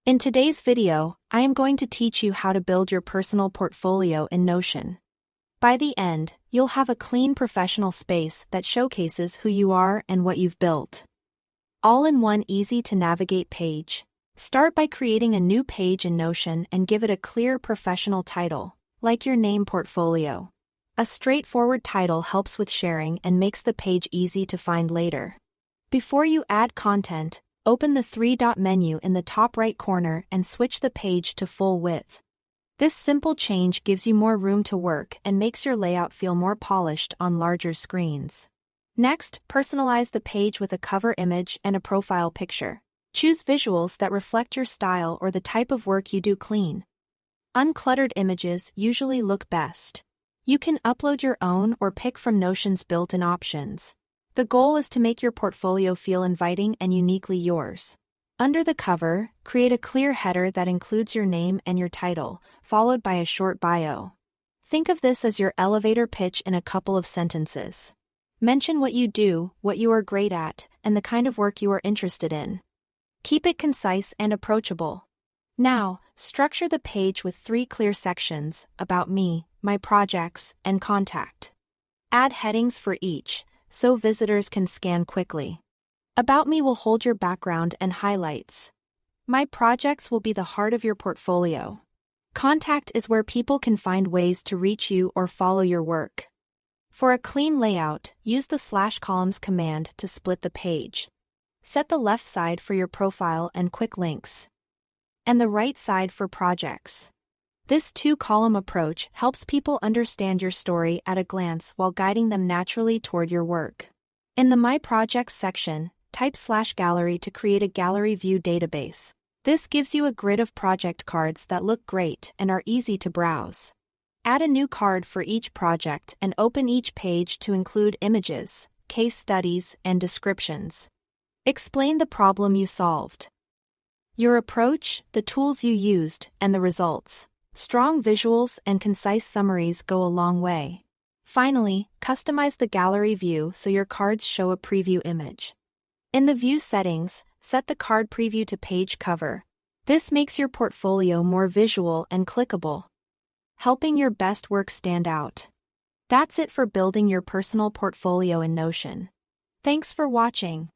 In today's video, I am going to teach you how to build your personal portfolio in Notion. By the end, you'll have a clean professional space that showcases who you are and what you've built. All in one easy-to-navigate page. Start by creating a new page in Notion and give it a clear professional title, like your name portfolio. A straightforward title helps with sharing and makes the page easy to find later. Before you add content, open the three-dot menu in the top right corner and switch the page to full width. This simple change gives you more room to work and makes your layout feel more polished on larger screens. Next, personalize the page with a cover image and a profile picture. Choose visuals that reflect your style or the type of work you do. Clean, uncluttered images usually look best. You can upload your own or pick from Notion's built-in options. The goal is to make your portfolio feel inviting and uniquely yours. Under the cover, create a clear header that includes your name and your title, followed by a short bio. Think of this as your elevator pitch in a couple of sentences. Mention what you do, what you are great at, and the kind of work you are interested in. Keep it concise and approachable. Now, structure the page with 3 clear sections: About Me, My Projects, and Contact. Add headings for each, so visitors can scan quickly. About Me will hold your background and highlights. My Projects will be the heart of your portfolio. Contact is where people can find ways to reach you or follow your work. For a clean layout, use the /columns command to split the page. Set the left side for your profile and quick links, and the right side for projects. This 2-column approach helps people understand your story at a glance while guiding them naturally toward your work. In the My Projects section, type /gallery to create a gallery view database. This gives you a grid of project cards that look great and are easy to browse. Add a new card for each project and open each page to include images, case studies, and descriptions. Explain the problem you solved, your approach, the tools you used, and the results. Strong visuals and concise summaries go a long way. Finally, customize the gallery view so your cards show a preview image. In the view settings, set the card preview to page cover. This makes your portfolio more visual and clickable, helping your best work stand out. That's it for building your personal portfolio in Notion. Thanks for watching.